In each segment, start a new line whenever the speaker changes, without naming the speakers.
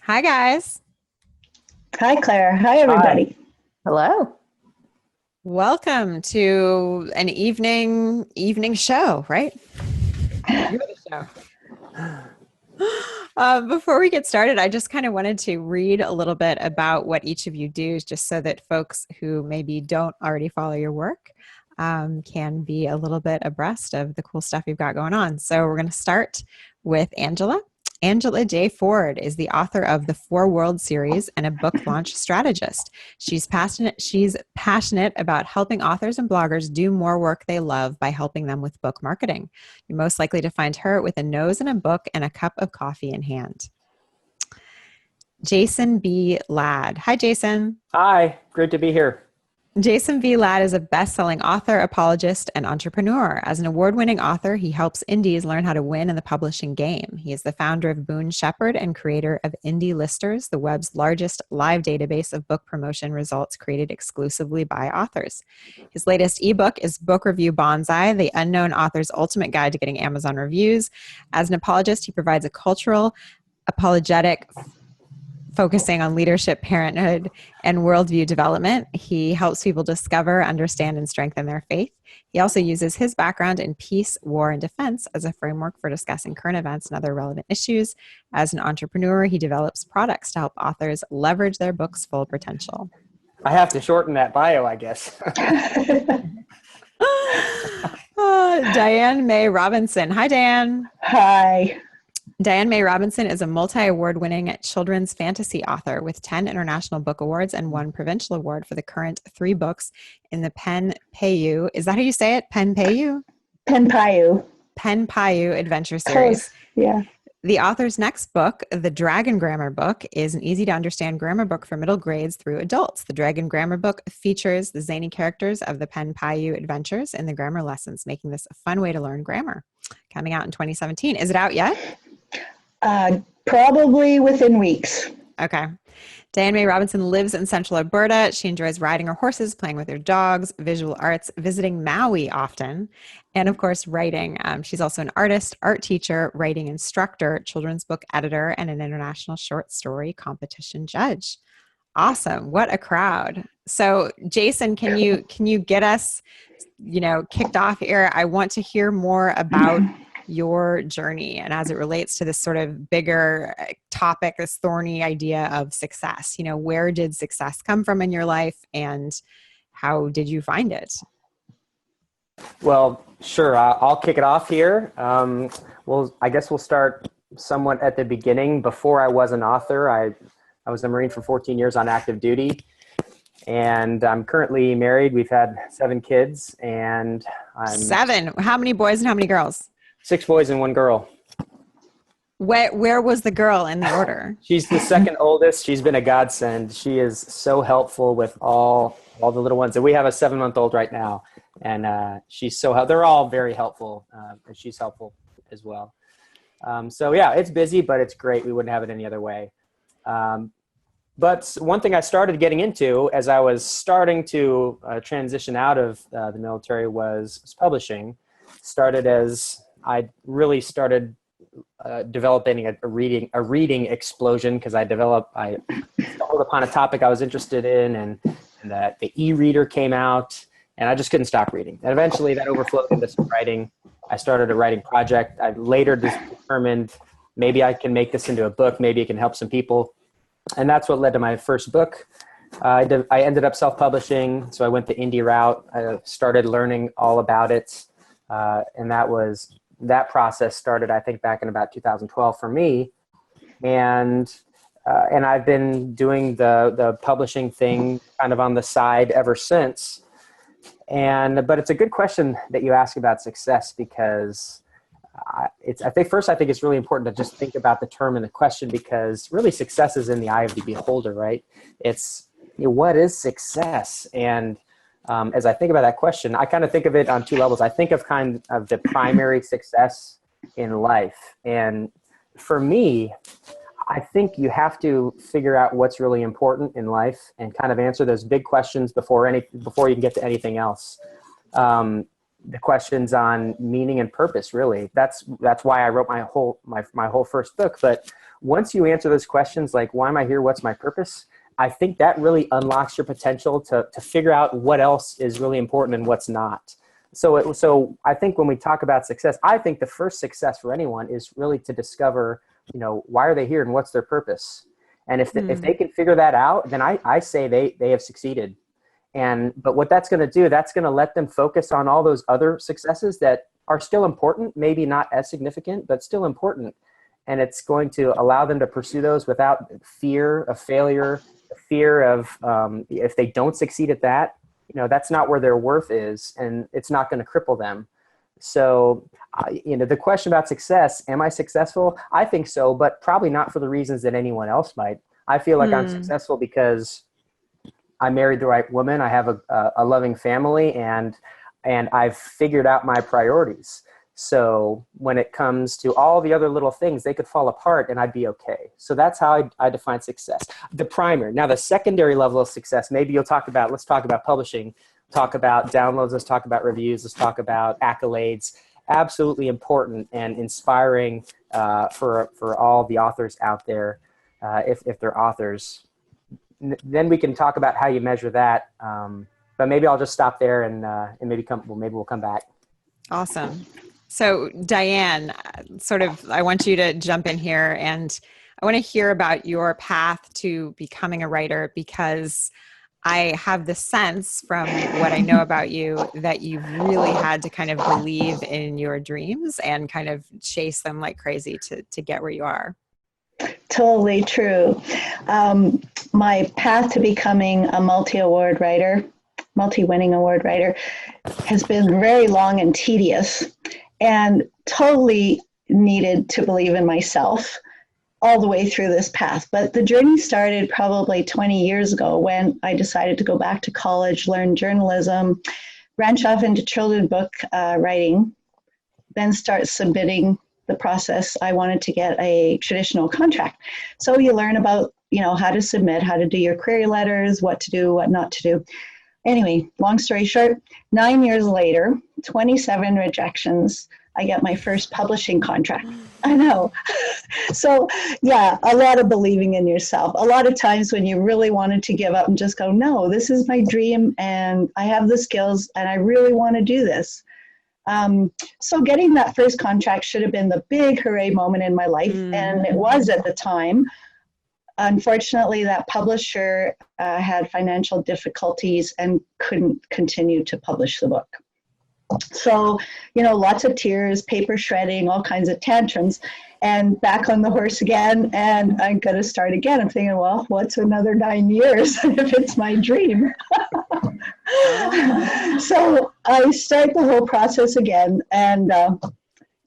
Hi, guys.
Hi, Claire. Hi,
Hi.
everybody.
Hello.
Welcome to an evening show, right? You're the show. Before we get started, I just kind of wanted to read a little bit about what each of you do, just so that folks who maybe don't already follow your work can be a little bit abreast of the cool stuff you've got going on. So we're going to start with Angela. Angela J. Ford is the author of the Four World series and a book launch strategist. She's passionate about helping authors and bloggers do more work they love by helping them with book marketing. You're most likely to find her with a nose in a book and a cup of coffee in hand. Jason B. Ladd. Hi, Jason.
Hi, great to be here.
Jason B. Ladd is a best-selling author, apologist, and entrepreneur. As an award-winning author, he helps indies learn how to win in the publishing game. He is the founder of Boone Shepherd and creator of Indie Listers, the web's largest live database of book promotion results created exclusively by authors. His latest ebook is Book Review Bonsai, the unknown author's ultimate guide to getting Amazon reviews. As an apologist, he provides a cultural apologetic focusing on leadership, parenthood, and worldview development. He helps people discover, understand, and strengthen their faith. He also uses his background in peace, war, and defense as a framework for discussing current events and other relevant issues. As an entrepreneur, he develops products to help authors leverage their book's full potential.
I have to shorten that bio, I guess.
Diane May Robinson. Hi, Diane.
Hi.
Diane May Robinson is a multi-award-winning children's fantasy author with 10 International Book Awards and 1 Provincial Award for the current 3 books in the Pen Payu. Is that how you say it? Pen Payu?
Pen Payu.
Pen Payu Adventure Series.
Close. Yeah.
The author's next book, The Dragon Grammar Book, is an easy-to-understand grammar book for middle grades through adults. The Dragon Grammar Book features the zany characters of the Pen Payu adventures in the grammar lessons, making this a fun way to learn grammar. Coming out in 2017. Is it out yet?
Probably within weeks.
Okay. Diane May Robinson lives in central Alberta. She enjoys riding her horses, playing with her dogs, visual arts, visiting Maui often, and of course, writing. She's also an artist, art teacher, writing instructor, children's book editor, and an international short story competition judge. Awesome. What a crowd. So Jason, can you get us, kicked off here? I want to hear more about your journey and as it relates to this sort of bigger topic, this thorny idea of success. Where did success come from in your life and how did you find it?
Well, sure. I'll kick it off here. I guess we'll start somewhat at the beginning. Before I was an author, I was a Marine for 14 years on active duty, and I'm currently married. We've had 7 kids, and I'm
7. How many boys and how many girls?
6 boys and 1 girl.
Where was the girl in the order?
She's the second oldest. She's been a godsend. She is so helpful with all the little ones. And we have a 7-month-old right now. And she's they're all very helpful. And she's helpful as well. So yeah, it's busy, but it's great. We wouldn't have it any other way. But one thing I started getting into as I was starting to transition out of the military was publishing. Started as I really started developing a reading explosion because I stumbled upon a topic I was interested in, and that the e-reader came out, and I just couldn't stop reading. And eventually that overflowed into some writing. I started a writing project. I later determined maybe I can make this into a book. Maybe it can help some people. And that's what led to my first book. I ended up self-publishing, so I went the indie route. I started learning all about it, and that process started, I think, back in about 2012 for me. And I've been doing the publishing thing kind of on the side ever since. But it's a good question that you ask about success, because I think it's really important to just think about the term and the question, because really success is in the eye of the beholder, right? It's, what is success? And as I think about that question, I kind of think of it on 2 levels. I think of kind of the primary success in life. And for me, I think you have to figure out what's really important in life and kind of answer those big questions before you can get to anything else. the questions on meaning and purpose, really. That's why I wrote my whole first book. But once you answer those questions, like, why am I here? What's my purpose? I think that really unlocks your potential to figure out what else is really important and what's not. So I think when we talk about success, I think the first success for anyone is really to discover, why are they here and what's their purpose? And if they can figure that out, then I say they have succeeded. But what that's going to do, that's going to let them focus on all those other successes that are still important, maybe not as significant, but still important. And it's going to allow them to pursue those without fear of failure, fear of if they don't succeed at that, that's not where their worth is, and it's not going to cripple them. So, the question about success, am I successful? I think so, but probably not for the reasons that anyone else might. I feel like I'm successful because I married the right woman. I have a loving family, and I've figured out my priorities. So when it comes to all the other little things, they could fall apart and I'd be okay. So that's how I define success. The primary. Now, the secondary level of success, maybe let's talk about publishing, talk about downloads, let's talk about reviews, let's talk about accolades. Absolutely important and inspiring for all the authors out there, if they're authors. Then we can talk about how you measure that. But maybe I'll just stop there and maybe we'll come back.
Awesome. So Diane, I want you to jump in here, and I want to hear about your path to becoming a writer, because I have the sense from what I know about you that you've really had to kind of believe in your dreams and kind of chase them like crazy to get where you are.
Totally true. My path to becoming a multi-winning award writer has been very long and tedious, and totally needed to believe in myself all the way through this path. But the journey started probably 20 years ago when I decided to go back to college, learn journalism, branch off into children's book writing, then start submitting the process. I wanted to get a traditional contract. So you learn about, how to submit, how to do your query letters, what to do, what not to do. Anyway, long story short, 9 years later, 27 rejections, I get my first publishing contract. I know. So yeah, a lot of believing in yourself. A lot of times when you really wanted to give up and just go, no, this is my dream and I have the skills and I really want to do this. So getting that first contract should have been the big hooray moment in my life. And it was at the time. Unfortunately, that publisher had financial difficulties and couldn't continue to publish the book. So, lots of tears, paper shredding, all kinds of tantrums, and back on the horse again. And I'm going to start again. I'm thinking, well, what's another 9 years if it's my dream? So I start the whole process again, and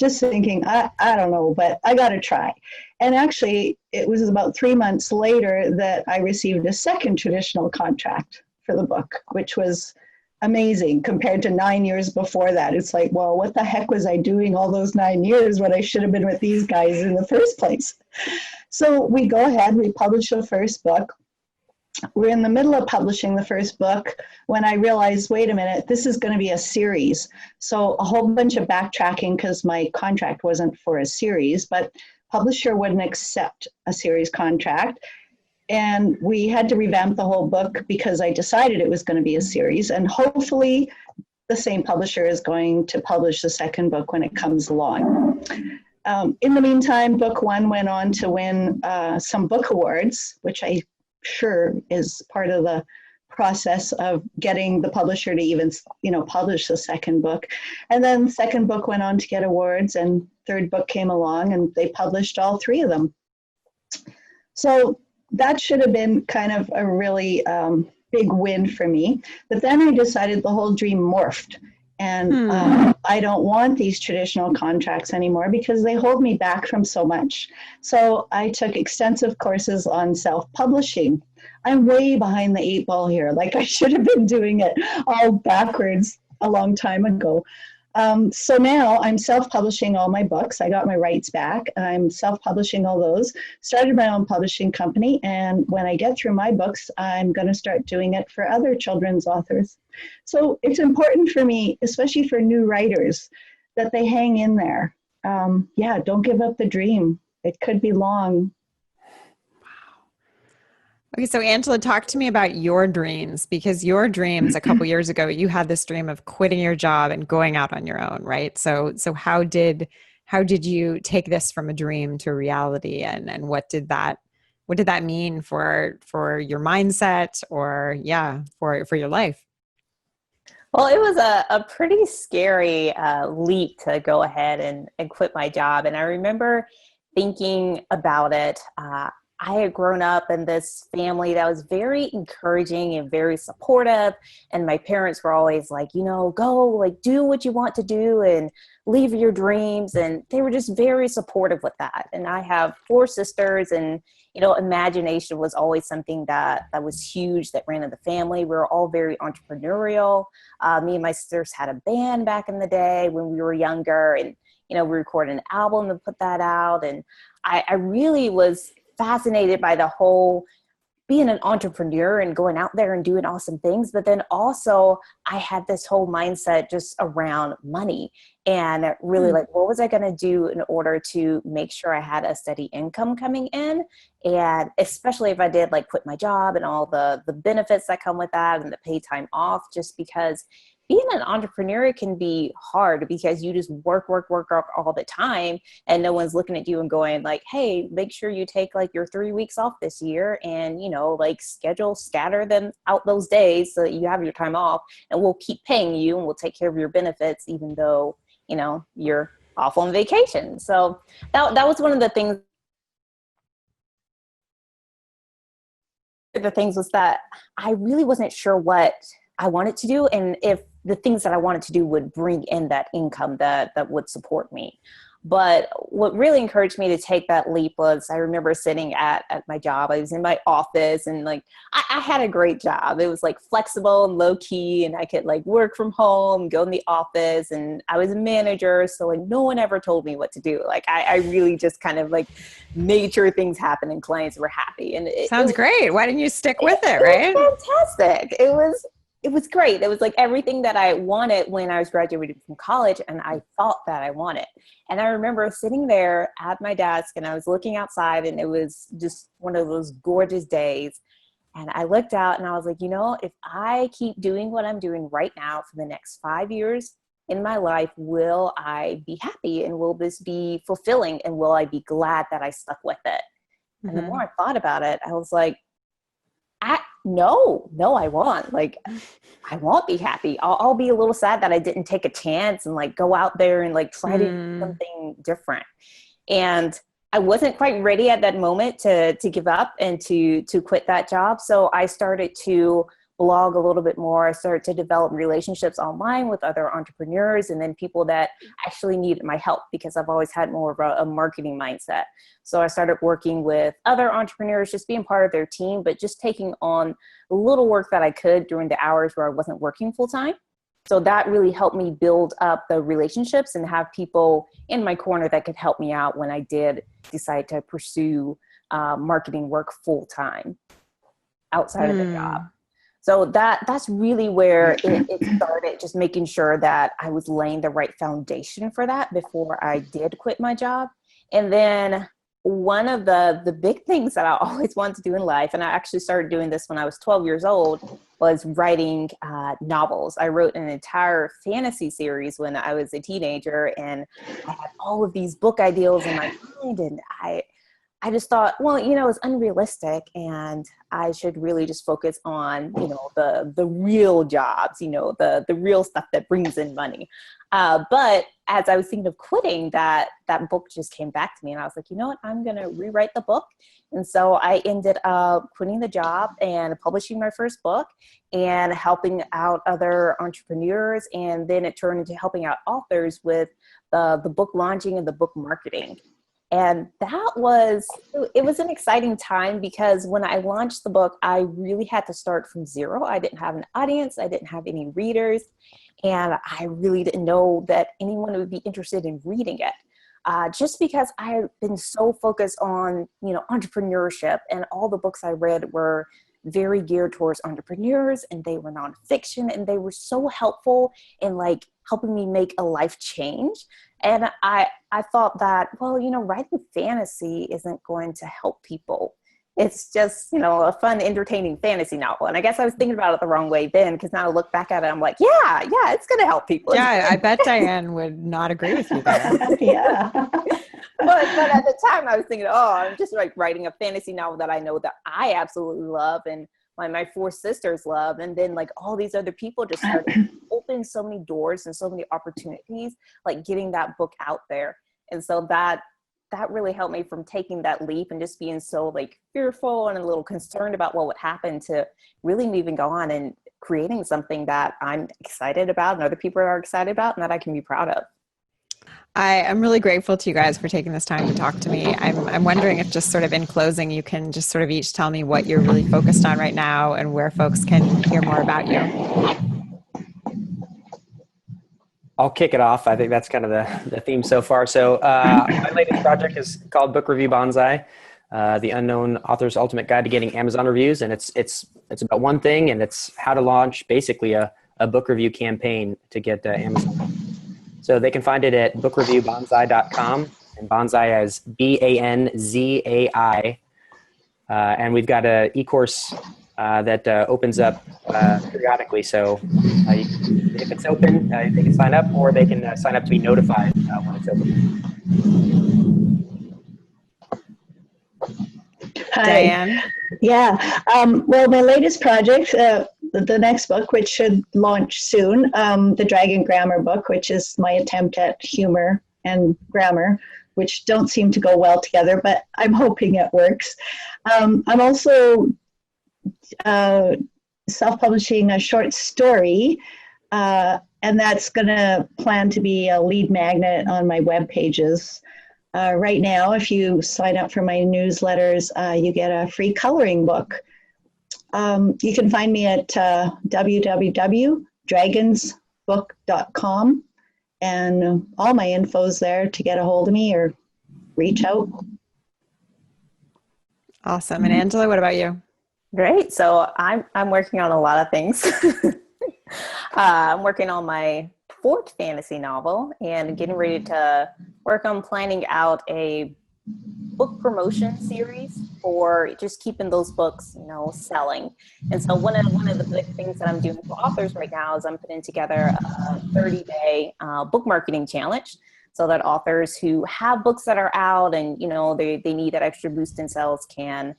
just thinking, I don't know, but I got to try. And actually, it was about 3 months later that I received a second traditional contract for the book, which was amazing compared to 9 years before that. It's like, well, what the heck was I doing all those 9 years when I should have been with these guys in the first place? So we go ahead, we publish the first book. We're in the middle of publishing the first book when I realized, wait a minute, this is going to be a series. So a whole bunch of backtracking because my contract wasn't for a series, but publisher wouldn't accept a series contract. And we had to revamp the whole book because I decided it was going to be a series. And hopefully the same publisher is going to publish the second book when it comes along. In the meantime, book one went on to win some book awards, which I sure is part of the process of getting the publisher to even, publish the second book. And then the second book went on to get awards, and third book came along and they published all three of them. So that should have been kind of a really big win for me. But then I decided the whole dream morphed. And I don't want these traditional contracts anymore because they hold me back from so much. So I took extensive courses on self-publishing. I'm way behind the 8 ball here. Like I should have been doing it all backwards a long time ago. So now I'm self-publishing all my books. I got my rights back. I'm self-publishing all those. Started my own publishing company. And when I get through my books, I'm going to start doing it for other children's authors. So it's important for me, especially for new writers, that they hang in there. Yeah, don't give up the dream. It could be long.
Okay, so Angela, talk to me about your dreams, because your dreams a couple years ago, you had this dream of quitting your job and going out on your own, right? So how did you take this from a dream to reality, and what did that mean for your mindset, or for your life?
Well, it was a pretty scary leap to go ahead and quit my job. And I remember thinking about it. I had grown up in this family that was very encouraging and very supportive. And my parents were always like, go, like, do what you want to do and leave your dreams. And they were just very supportive with that. And I have 4 sisters, and, imagination was always something that was huge, that ran in the family. We were all very entrepreneurial. Me and my sisters had a band back in the day when we were younger, and, we recorded an album and put that out. And I really was fascinated by the whole being an entrepreneur and going out there and doing awesome things. But then also I had this whole mindset just around money, and really like, what was I going to do in order to make sure I had a steady income coming in? And especially if I did like quit my job and all the benefits that come with that and the pay time off, just because being an entrepreneur can be hard because you just work all the time, and no one's looking at you and going like, hey, make sure you take like your 3 weeks off this year, and, like scatter them out those days so that you have your time off, and we'll keep paying you and we'll take care of your benefits, even though, you're off on vacation. So that was one of the things. The things was that I really wasn't sure what I wanted to do, and if the things that I wanted to do would bring in that income that would support me. But what really encouraged me to take that leap was, I remember sitting at my job. I was in my office, and like, I had a great job. It was like flexible and low key, and I could like work from home, go in the office, and I was a manager. So like, no one ever told me what to do. Like I really just kind of like made sure things happened and clients were happy. And
Sounds great. Why didn't you stick with it, right?
It was fantastic. It was great. It was like everything that I wanted when I was graduating from college, and I thought that I wanted. And I remember sitting there at my desk, and I was looking outside, and it was just one of those gorgeous days. And I looked out and I was like, if I keep doing what I'm doing right now for the next 5 years in my life, will I be happy, and will this be fulfilling, and will I be glad that I stuck with it? Mm-hmm. And the more I thought about it, I was like, no, I won't. Like, I won't be happy. I'll be a little sad that I didn't take a chance and like go out there and like try to do something different. And I wasn't quite ready at that moment to give up and to quit that job. So I started to blog a little bit more. I started to develop relationships online with other entrepreneurs, and then people that actually needed my help, because I've always had more of a marketing mindset. So I started working with other entrepreneurs, just being part of their team, but just taking on a little work that I could during the hours where I wasn't working full time. So that really helped me build up the relationships and have people in my corner that could help me out when I did decide to pursue marketing work full time outside of the job. So that's really where it started, just making sure that I was laying the right foundation for that before I did quit my job. And then one of the big things that I always wanted to do in life, and I actually started doing this when I was 12 years old, was writing novels. I wrote an entire fantasy series when I was a teenager, and I had all of these book ideas in my mind, and I just thought, well, it's unrealistic, and I should really just focus on, the real jobs, the real stuff that brings in money. But as I was thinking of quitting, that book just came back to me, and I was like, you know what, I'm going to rewrite the book. And so I ended up quitting the job and publishing my first book and helping out other entrepreneurs. And then it turned into helping out authors with the book launching and the book marketing. And it was an exciting time because when I launched the book, I really had to start from zero. I didn't have an audience. I didn't have any readers. And I really didn't know that anyone would be interested in reading it. Just because I had been so focused on, entrepreneurship, and all the books I read were very geared towards entrepreneurs, and they were nonfiction, and they were so helpful in like helping me make a life change. And I thought that, well, writing fantasy isn't going to help people. It's just, a fun, entertaining fantasy novel. And I guess I was thinking about it the wrong way then, because now I look back at it, I'm like, yeah, it's going to help people.
Yeah, I bet Diane would not agree with you there.
Yeah.
But at the time I was thinking, I'm just like writing a fantasy novel that I know that I absolutely love and my four sisters love. And then like all these other people just started to open so many doors and so many opportunities, like getting that book out there. And so that really helped me from taking that leap and just being so like fearful and a little concerned about what would happen to really moving on and creating something that I'm excited about and other people are excited about and that I can be proud of.
I am really grateful to you guys for taking this time to talk to me. I'm wondering if just sort of in closing, you can just sort of each tell me what you're really focused on right now and where folks can hear more about you.
I'll kick it off. I think that's kind of the theme so far. So my latest project is called Book Review Bonsai, the unknown author's ultimate guide to getting Amazon reviews. And it's about one thing, and it's how to launch basically a book review campaign to get Amazon. So they can find it at bookreviewbonsai.com, and bonsai as BANZAI. And we've got an e-course that opens up periodically. So if it's open, they can sign up, or they can sign up to be notified when it's open.
Hi.
Diane?
Yeah. Well, my latest project, the next book, which should launch soon, the Dragon Grammar book, which is my attempt at humor and grammar, which don't seem to go well together, but I'm hoping it works. I'm also self-publishing a short story, and that's going to plan to be a lead magnet on my web pages. Right now, if you sign up for my newsletters, you get a free coloring book. You can find me at www.dragonsbook.com, and all my info's there to get a hold of me or reach out.
Awesome. And Angela, what about you?
Great. So I'm working on a lot of things. I'm working on my fourth fantasy novel and getting ready to work on planning out a book promotion series for just keeping those books, selling. And so one of the big things that I'm doing for authors right now is I'm putting together a 30-day book marketing challenge so that authors who have books that are out and, they need that extra boost in sales can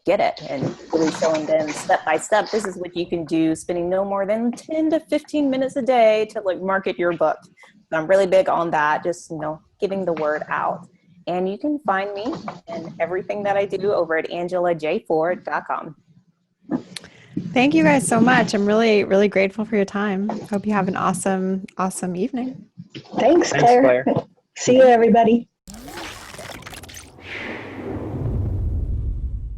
get it, and really showing them step by step, this is what you can do, spending no more than 10 to 15 minutes a day to like market your book. So I'm really big on that, just, getting the word out. And you can find me and everything that I do over at angelajford.com.
Thank you guys so much. I'm really, really grateful for your time. Hope you have an awesome, awesome evening.
Thanks, Claire. See you, everybody.